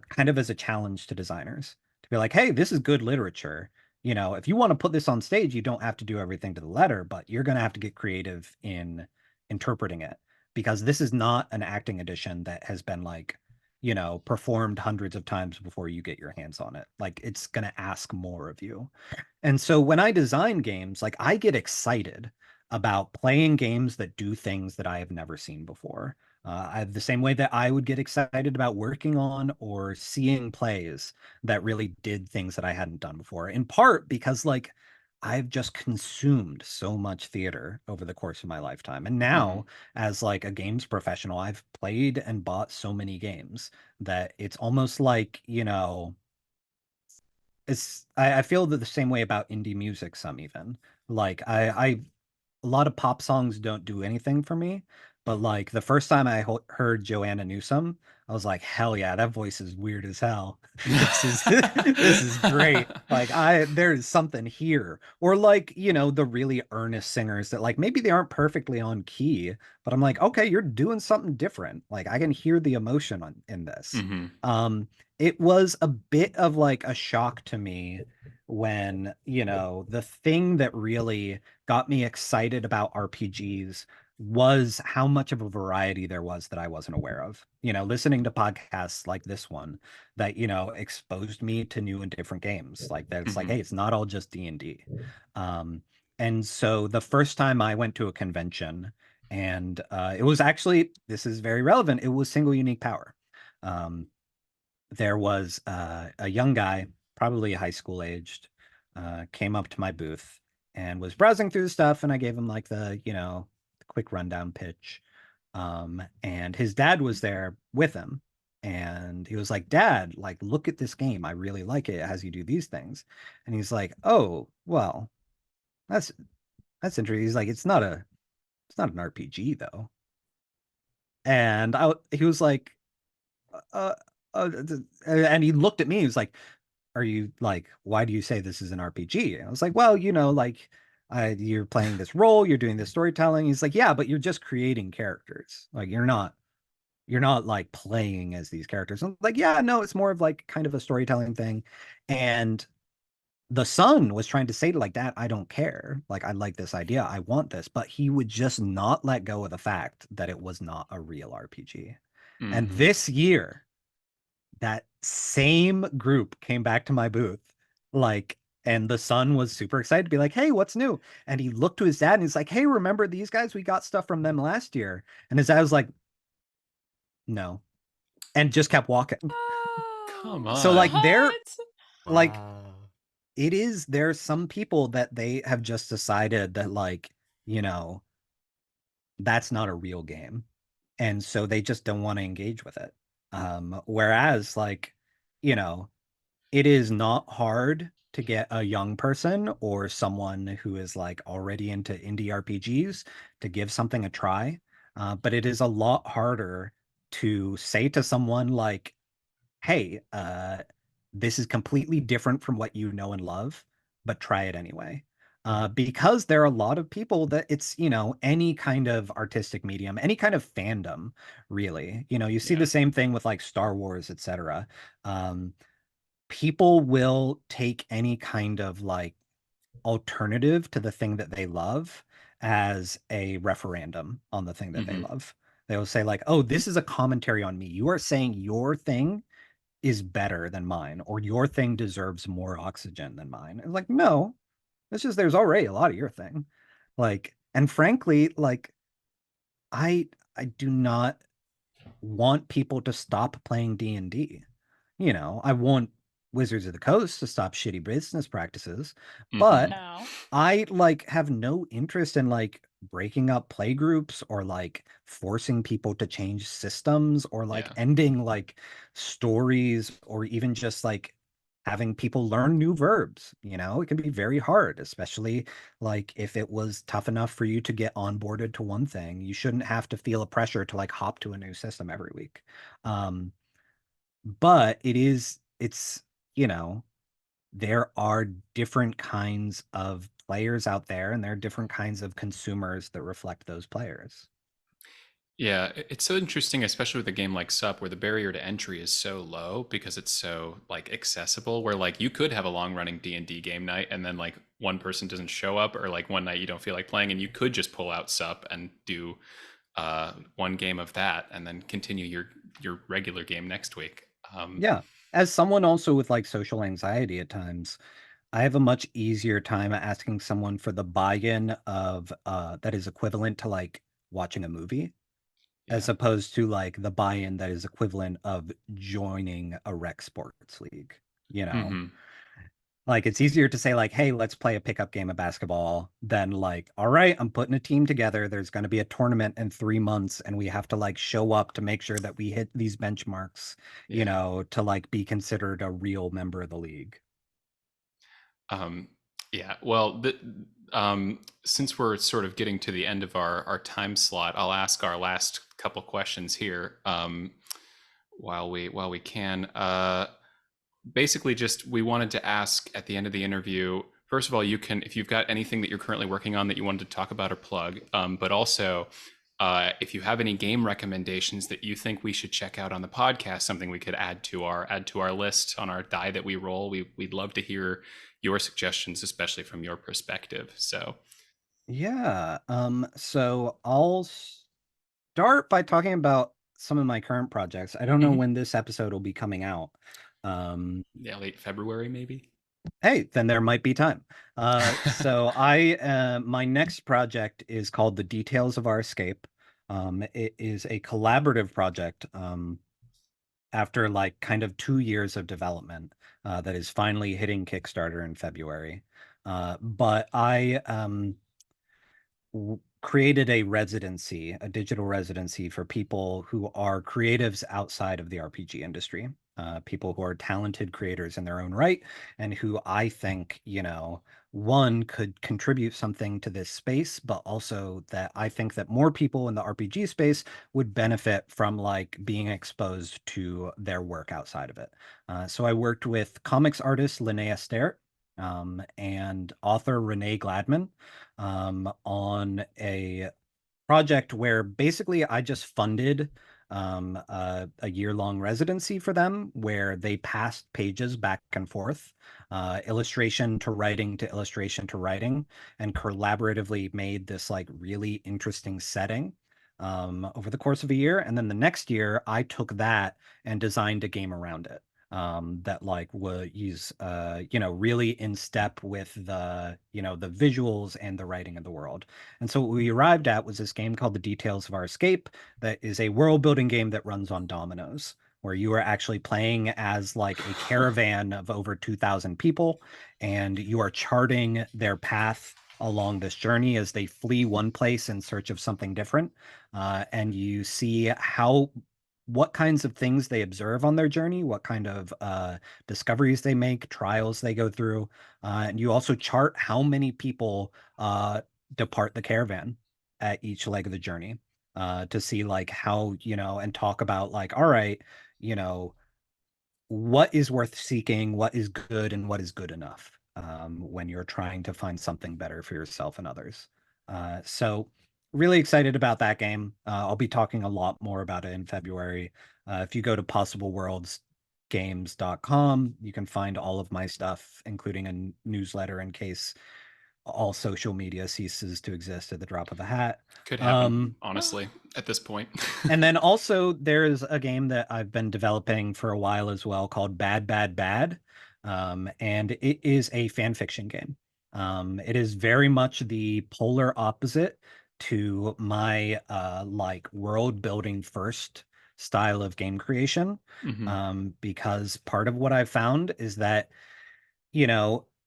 kind of as a challenge to designers to be like, hey, this is good literature. You know, if you want to put this on stage, you don't have to do everything to the letter, but you're going to have to get creative in interpreting it because this is not an acting edition that has been like, you know, performed hundreds of times before you get your hands on it. Like it's going to ask more of you. And so when I design games, like I get excited about playing games that do things that I have never seen before. The same way that I would get excited about working on or seeing plays that really did things that I hadn't done before, in part because like I've just consumed so much theater over the course of my lifetime. And now, as like a games professional, I've played and bought so many games that it's almost like, you know, I feel the same way about indie music some even. Like a lot of pop songs don't do anything for me, But like the first time I heard Joanna Newsom, I was like, hell yeah, that voice is weird as hell. This is this is great. Like there's something here. Or like, the really earnest singers that like maybe they aren't perfectly on key, but I'm like, okay, you're doing something different. Like I can hear the emotion in this. Hmm. It was a bit of like a shock to me when, the thing that really got me excited about RPGs was how much of a variety there was that I wasn't aware of. Listening to podcasts like this one that, exposed me to new and different games. Like that's like, Hmm. hey, it's not all just D&D. Um, and so the first time I went to a convention, and it was actually, this is very relevant, it was Single Unique Power. There was a young guy, probably high school aged, came up to my booth and was browsing through the stuff, and I gave him like the quick rundown pitch. And his dad was there with him, and he was like, "Dad, like, look at this game. I really like it. It has you do these things." And he's like, "Oh, well, that's interesting." He's like, "It's not an RPG though." And he was like, uh, and he looked at me. He was like, "Are you like, why do you say this is an RPG?" And I was like, "Well, like, you're playing this role, you're doing this storytelling." He's like, "Yeah, but you're just creating characters. Like, you're not like playing as these characters." I'm like, "Yeah, no, it's more of like kind of a storytelling thing." And the son was trying to say to like, "Dad, I don't care. Like, I like this idea. I want this," but he would just not let go of the fact that it was not a real RPG. And Hmm. this year, that same group came back to my booth, like, and the son was super excited to be like, "Hey, what's new?" And he looked to his dad and he's like, "Hey, remember these guys? We got stuff from them last year." And his dad was like, "No," and just kept walking. Come Oh, So like on. they're What? like Wow. there's some people that they have just decided that like, you know, that's not a real game. And so they just don't want to engage with it. Whereas like, you know, it is not hard to get a young person or someone who is like already into indie RPGs to give something a try. But it is a lot harder to say to someone like, "Hey, this is completely different from what you know and love, but try it anyway." Because there are a lot of people that it's, any kind of artistic medium, any kind of fandom, really. You see Yeah. the same thing with like Star Wars, etc. Um, People will take any kind of like alternative to the thing that they love as a referendum on the thing that they Hmm. love. They will say like, "Oh, this is a commentary on me. You are saying your thing is better than mine, or your thing deserves more oxygen than mine." It's like, no, it's just there's already a lot of your thing. Like, and frankly, like I do not want people to stop playing D&D. I want Wizards of the Coast to stop shitty business practices, Hmm. but No. I like have no interest in like breaking up play groups or like forcing people to change systems or like Yeah. ending like stories or even just like having people learn new verbs. It can be very hard, especially like if it was tough enough for you to get onboarded to one thing, you shouldn't have to feel a pressure to like hop to a new system every week. Um, but it's, you know, there are different kinds of players out there, and there are different kinds of consumers that reflect those players. Yeah, it's so interesting, especially with a game like Sup, where the barrier to entry is so low because it's so like accessible. Where like you could have a long running D&D game night, and then like one person doesn't show up, or like one night you don't feel like playing, and you could just pull out Sup and do one game of that, and then continue your regular game next week. Yeah. As someone also with like social anxiety at times, I have a much easier time asking someone for the buy-in of that is equivalent to like watching a movie, as Yeah. opposed to like the buy-in that is equivalent of joining a rec sports league, you know. Hmm. Like it's easier to say like, "Hey, let's play a pickup game of basketball," than like, "All right, I'm putting a team together. There's going to be a tournament in 3 months, and we have to like show up to make sure that we hit these benchmarks, Yeah. to like be considered a real member of the league." Um, yeah. Well, Since we're sort of getting to the end of our time slot, I'll ask our last couple questions here while we can. Basically, just we wanted to ask at the end of the interview. First of all, you can, if you've got anything that you're currently working on that you wanted to talk about or plug, but also if you have any game recommendations that you think we should check out on the podcast, something we could add to our list on our die that we roll, we'd love to hear your suggestions, especially from your perspective. So Yeah. So I'll start by talking about some of my current projects. I don't know when this episode will be coming out. Yeah, late February maybe. Hey, then there might be time. So my next project is called The Details of Our Escape. It is a collaborative project after like kind of 2 years of development that is finally hitting Kickstarter in February. But I created a residency, a digital residency for people who are creatives outside of the RPG industry, people who are talented creators in their own right, and who I think, one could contribute something to this space, but also that I think that more people in the RPG space would benefit from like being exposed to their work outside of it. So I worked with comics artist Linnea Sterrt and author Renee Gladman on a project where basically I just funded a year-long residency for them where they passed pages back and forth, illustration to writing to illustration to writing, and collaboratively made this like really interesting setting over the course of a year. And then the next year, I took that and designed a game around it that like was really in step with the visuals and the writing of the world. And so what we arrived at was this game called The Details of Our Escape that is a world building game that runs on dominoes, where you are actually playing as like a caravan of over 2,000 people, and you are charting their path along this journey as they flee one place in search of something different. And you see what kinds of things they observe on their journey, what kind of discoveries they make, trials they go through. And you also chart how many people depart the caravan at each leg of the journey to see like how, and talk about like, all right, you know, what is worth seeking, what is good, and what is good enough when you're trying to find something better for yourself and others. So really excited about that game. I'll be talking a lot more about it in February. If you go to possibleworldsgames.com, you can find all of my stuff, including a newsletter in case all social media ceases to exist at the drop of a hat. Could happen, honestly, at this point. And then also there's a game that I've been developing for a while as well called Bad Bad Bad. And it is a fan fiction game. It is very much the polar opposite to my like world building first style of game creation. Because part of what I've found is that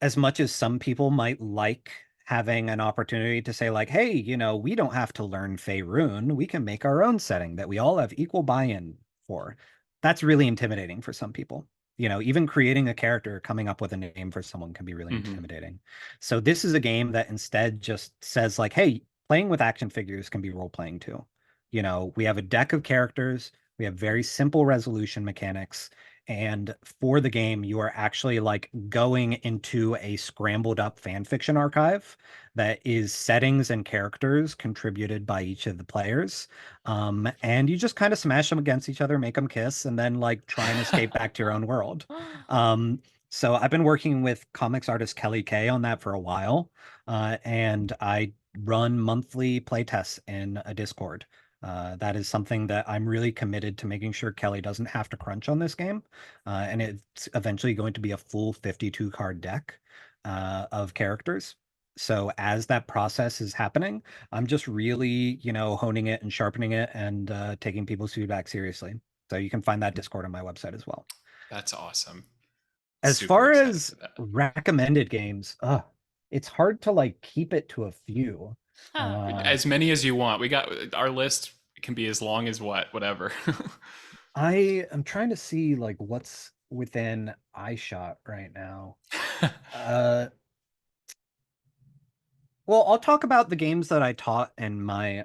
as much as some people might like having an opportunity to say like, hey, we don't have to learn Faerun, we can make our own setting that we all have equal buy-in for. That's really intimidating for some people. Even creating a character, coming up with a name for someone can be really intimidating. So this is a game that instead just says like, hey, playing with action figures can be role-playing too. We have a deck of characters, we have very simple resolution mechanics, and for the game, you are actually like going into a scrambled up fan fiction archive that is settings and characters contributed by each of the players. And you just kind of smash them against each other, make them kiss, and then like try and escape back to your own world. So I've been working with comics artist Kelly Kay on that for a while. And I run monthly playtests in a Discord. That is something that I'm really committed to making sure Kelly doesn't have to crunch on this game. And it's eventually going to be a full 52 card deck of characters. So as that process is happening, I'm just really, honing it and sharpening it and taking people's feedback seriously. So you can find that Discord on my website as well. That's awesome. As Super far excited as for that. recommended games, it's hard to like keep it to a few. As many as you want. We got our list can be as long as whatever. I am trying to see like what's within eyeshot right now. Well, I'll talk about the games that I taught in my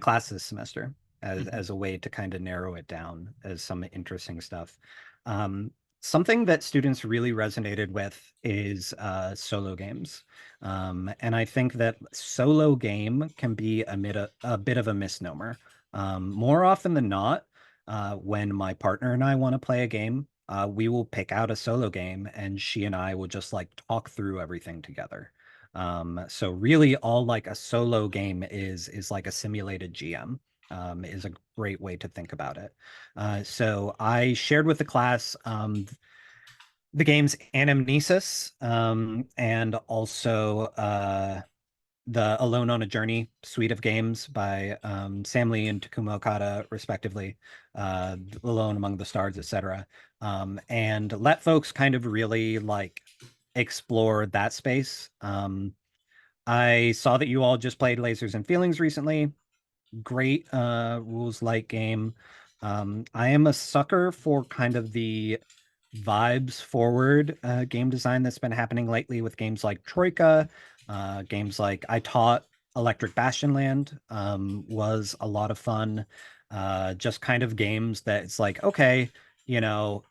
class this semester as a way to kind of narrow it down as some interesting stuff. Um, Something that students really resonated with is solo games. And I think that solo game can be a bit of a misnomer. More often than not, when my partner and I want to play a game, we will pick out a solo game and she and I will just like talk through everything together. So really all like a solo game is like a simulated GM, is a great way to think about it. So I shared with the class the games Anamnesis, and also the Alone on a Journey suite of games by Sam Lee and Takuma Okada, respectively, Alone Among the Stars, etc. And let folks kind of really like explore that space. I saw that you all just played Lasers and Feelings recently. Great rules light game. I am a sucker for kind of the vibes forward game design that's been happening lately with games like Troika, games like I taught Electric Bastion Land, was a lot of fun. Just kind of games that it's like, okay, you know,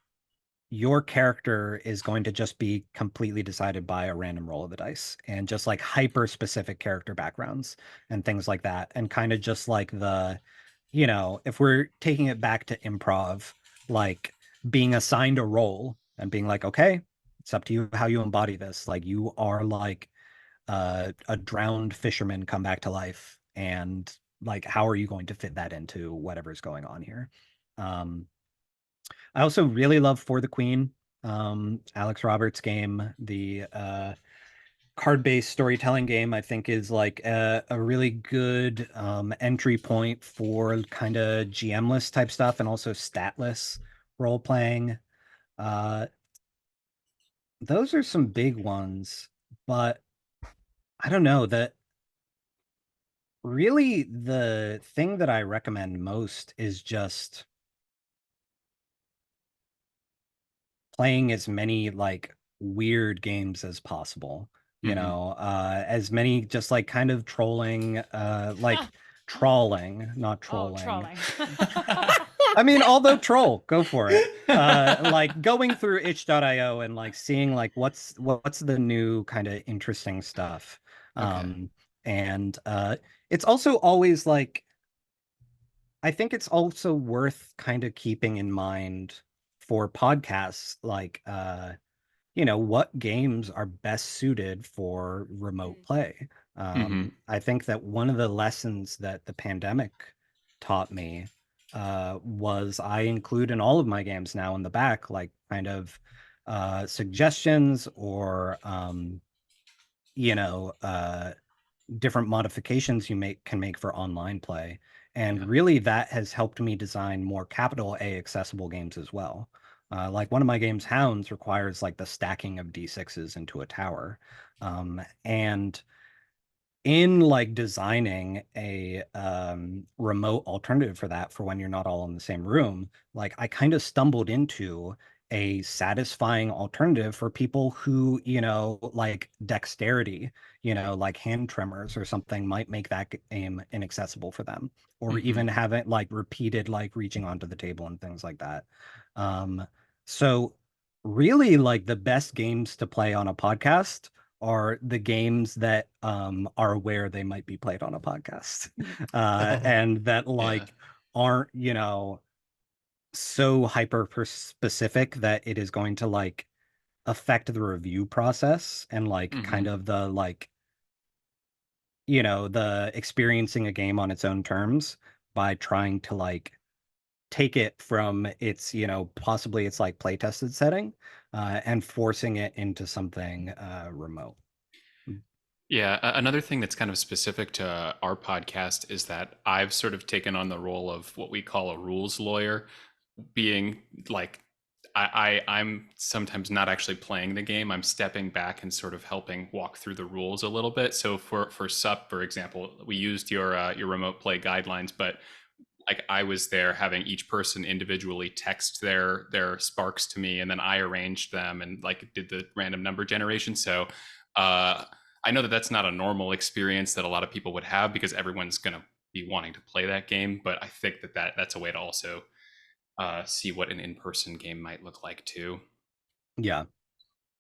your character is going to just be completely decided by a random roll of the dice and just like hyper specific character backgrounds and things like that. And kind of just like if we're taking it back to improv, like being assigned a role and being like, okay, it's up to you how you embody this. Like you are like a drowned fisherman come back to life. And like, how are you going to fit that into whatever's going on here? I also really love For the Queen, Alex Roberts' game. The card-based storytelling game, I think, is like a really good entry point for kind of GM-less type stuff and also statless role playing. Uh, those are some big ones, but I don't know that really the thing that I recommend most is just playing as many like weird games as possible. As many just like kind of trolling, like trawling, not Oh, trolling. trolling. I mean, although troll, go for it. Like going through itch.io and like seeing like what's the new kind of interesting stuff. Okay. And it's also always like I think it's also worth kind of keeping in mind for podcasts like what games are best suited for remote Mm. play. Hmm. I think that one of the lessons that the pandemic taught me was I include in all of my games now in the back, like kind of suggestions or you know, uh, different modifications you can make for online play. And Yeah. really that has helped me design more capital A accessible games as well. Like one of my games, Hounds, requires like the stacking of D6s into a tower. And in like designing a remote alternative for that for when you're not all in the same room, like I kind of stumbled into a satisfying alternative for people who, like dexterity, like hand tremors or something might make that game inaccessible for them, or Hmm. even have it like repeated, like reaching onto the table and things like that. So really like the best games to play on a podcast are the games that are aware they might be played on a podcast and that Yeah. like aren't so hyper specific that it is going to like affect the review process and like kind Hmm. of the like the experiencing a game on its own terms by trying to like take it from its possibly its like play tested setting and forcing it into something remote. Yeah, another thing that's kind of specific to our podcast is that I've sort of taken on the role of what we call a rules lawyer, being like I'm sometimes not actually playing the game. I'm stepping back and sort of helping walk through the rules a little bit. So for SUP, for example, we used your remote play guidelines, but like I was there having each person individually text their sparks to me, and then I arranged them and like did the random number generation. So I know that that's not a normal experience that a lot of people would have because everyone's going to be wanting to play that game. But I think that's a way to also see what an in-person game might look like too. Yeah,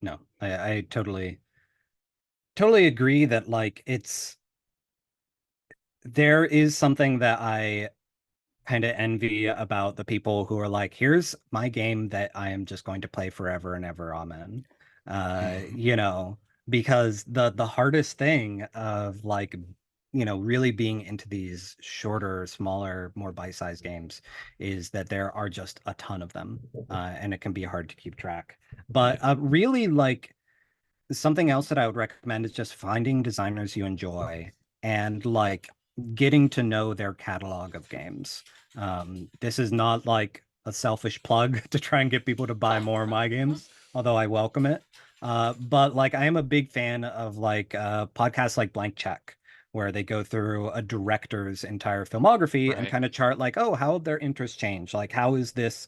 no, I totally agree that like there is something that I kind of envy about the people who are like, here's my game that I am just going to play forever and ever, amen. You know, because the hardest thing of like, you know, really being into these shorter, smaller, more bite-sized games is that there are just a ton of them, and it can be hard to keep track. But really, like, something else that I would recommend is just finding designers you enjoy and like getting to know their catalog of games. This is not like a selfish plug to try and get people to buy more of my games, although I welcome it. But like I am a big fan of like podcasts like Blank Check, where they go through a director's entire filmography and Right. kind of chart like, oh, how have their interests changed? Like, how is this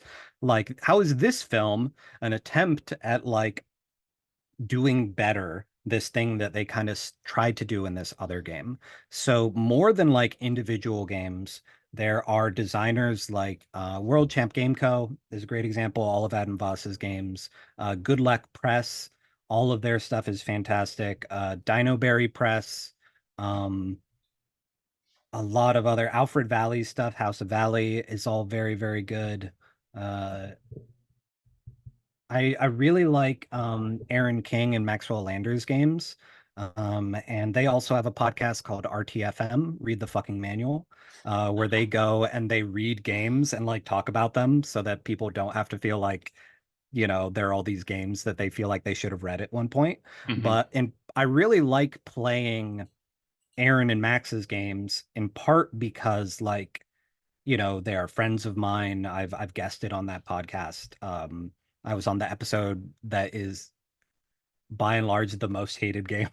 film an attempt at like doing better this thing that they kind of tried to do in this other game. So more than like individual games, there are designers like World Champ Game Co. is a great example. All of Adam Voss's games, Good Luck Press, all of their stuff is fantastic. Dino Berry Press, um, a lot of other Alfred Valley stuff. House of Valley is all very, very good. Uh, I really like Aaron King and Maxwell Lander's games. And they also have a podcast called RTFM, Read the Fucking Manual, where they go and they read games and like talk about them so that people don't have to feel like, you know, there are all these games that they feel like they should have read at one point. Mhm. And I really like playing Aaron and Max's games in part because like, you know, they are friends of mine. I've guested on that podcast. I was on the episode that is by and large the most hated game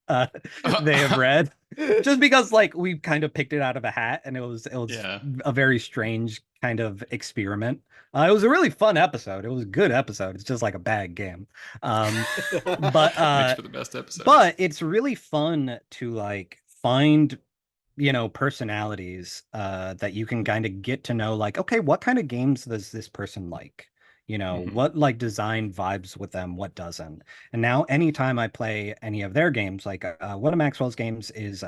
uh, they have read, just because like we kind of picked it out of a hat, and it was Yeah. a very strange kind of experiment. It was a really fun episode. It was a good episode. It's just like a bad game. But Makes for the best episodes. but it's really fun to like find, you know, personalities that you can kind of get to know, like, okay, what kind of games does this person like? You know, Mhm. what like design vibes with them, what doesn't. And now anytime I play any of their games, like one of Maxwell's games is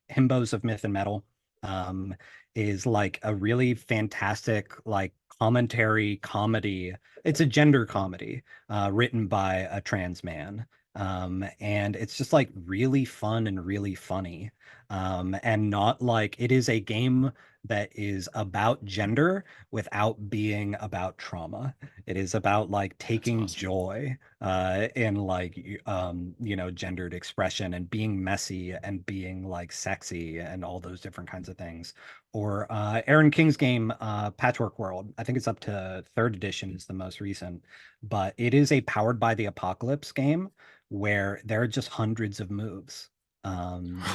Himbos of Myth and Metal, um, is like a really fantastic like commentary comedy. It's a gender comedy written by a trans man. And it's just like really fun and really funny, and not like it is a game that is about gender without being about trauma. It is about like That's taking awesome. joy in like you know, gendered expression and being messy and being like sexy and all those different kinds of things. Or Aaron King's game, Patchwork World. I think it's up to third edition is the most recent, but it is a powered by the apocalypse game where there are just hundreds of moves,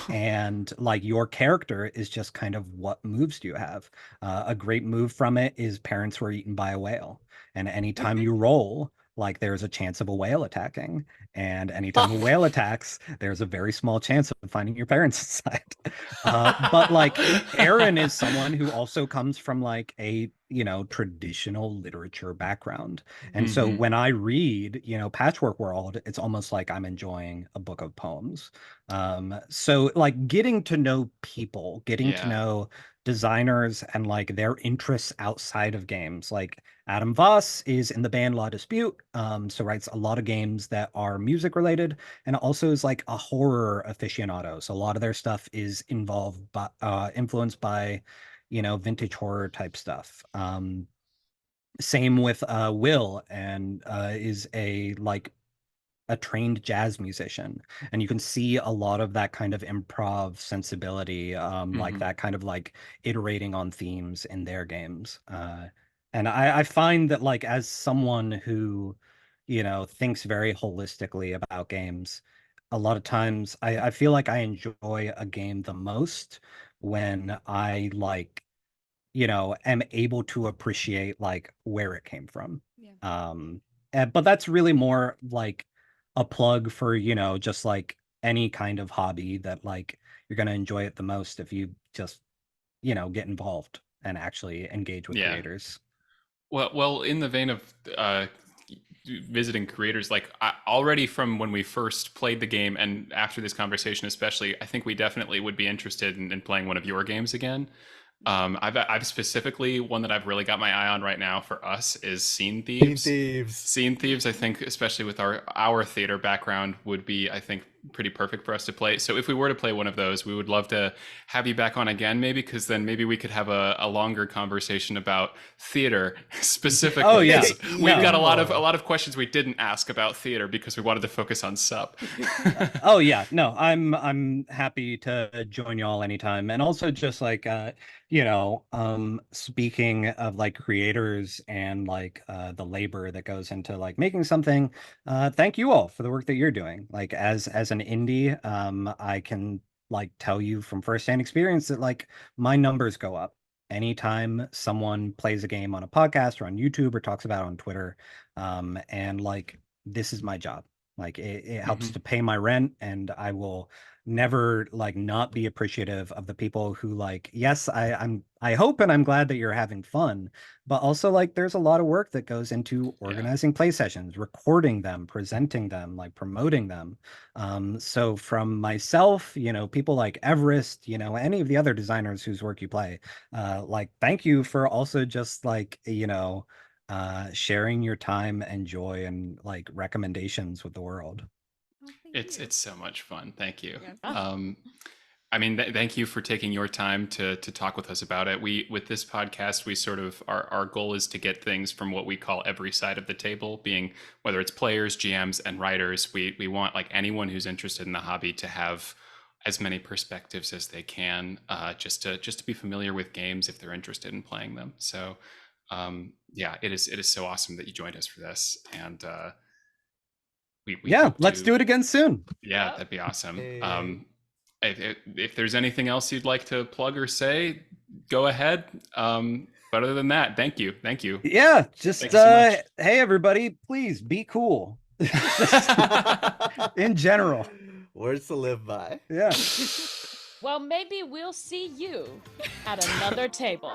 and like your character is just kind of what moves do you have. A great move from it is parents were eaten by a whale, and anytime you roll, like there's a chance of a whale attacking, and anytime a whale attacks there's a very small chance of finding your parents inside. But like Aaron is someone who also comes from like a, you know, traditional literature background, and so Mhm. when I read, you know, Patchwork World, it's almost like I'm enjoying a book of poems. So like getting to know people, getting to Yeah. know designers and like their interests outside of games. Like Adam Voss is in the band La Dispute, so writes a lot of games that are music related, and also is like a horror aficionado. So a lot of their stuff is involved by influenced by, you know, vintage horror type stuff. Same with Will, and is a like a trained jazz musician, and you can see a lot of that kind of improv sensibility, like Mhm. that kind of like iterating on themes in their games. And I find that like as someone who, you know, thinks very holistically about games, a lot of times I feel like I enjoy a game the most when I like, you know, am able to appreciate like where it came from. Yeah. But that's really more like a plug for, you know, just like any kind of hobby that like you're going to enjoy it the most if you just, get involved and actually engage with Yeah. creators. Well, in the vein of visiting creators, like already from when we first played the game and after this conversation, especially, I think we definitely would be interested in playing one of your games again. I've specifically one that I've really got my eye on right now for us is Scene Thieves. Scene Thieves, I think, especially with our theater background, would be, I think, pretty perfect for us to play. So if we were to play one of those, we would love to have you back on again, maybe, because then maybe we could have a longer conversation about theater specifically. Oh, yeah. We've got a lot of questions we didn't ask about theater because we wanted to focus on sup. Oh yeah, no, I'm happy to join y'all anytime. And also just like speaking of like creators and like the labor that goes into like making something, thank you all for the work that you're doing. Like as an indie, I can like tell you from firsthand experience that like my numbers go up anytime someone plays a game on a podcast or on YouTube or talks about it on Twitter. And like this is my job. Like it helps to pay my rent, and I will never like not be appreciative of the people who like, yes, I hope and I'm glad that you're having fun, but also like there's a lot of work that goes into organizing play sessions, recording them, presenting them, like promoting them. So from myself, people like Everest, any of the other designers whose work you play, like thank you for also just like, sharing your time and joy and like recommendations with the world. Oh, thank It's you. so much fun. Thank you. Yeah. I mean, thank you for taking your time to talk with us about it. With this podcast, we sort of our goal is to get things from what we call every side of the table, being whether it's players, GMs, and writers. We want like anyone who's interested in the hobby to have as many perspectives as they can, just to be familiar with games if they're interested in playing them. So, yeah, it is so awesome that you joined us for this, and we hope let's do it again soon. Yeah, that'd be awesome. Hey. If there's anything else you'd like to plug or say, go ahead. But other than that, thank you. Yeah, just Thanks so much. hey everybody, please be cool. In general. Words to live by. Yeah. Well, maybe we'll see you at another table.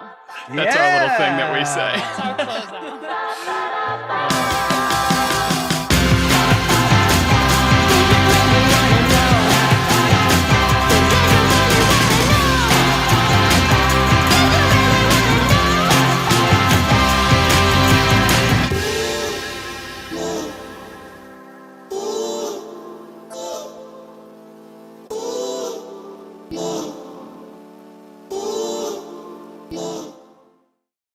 That's our little thing that we say. That's our closeout.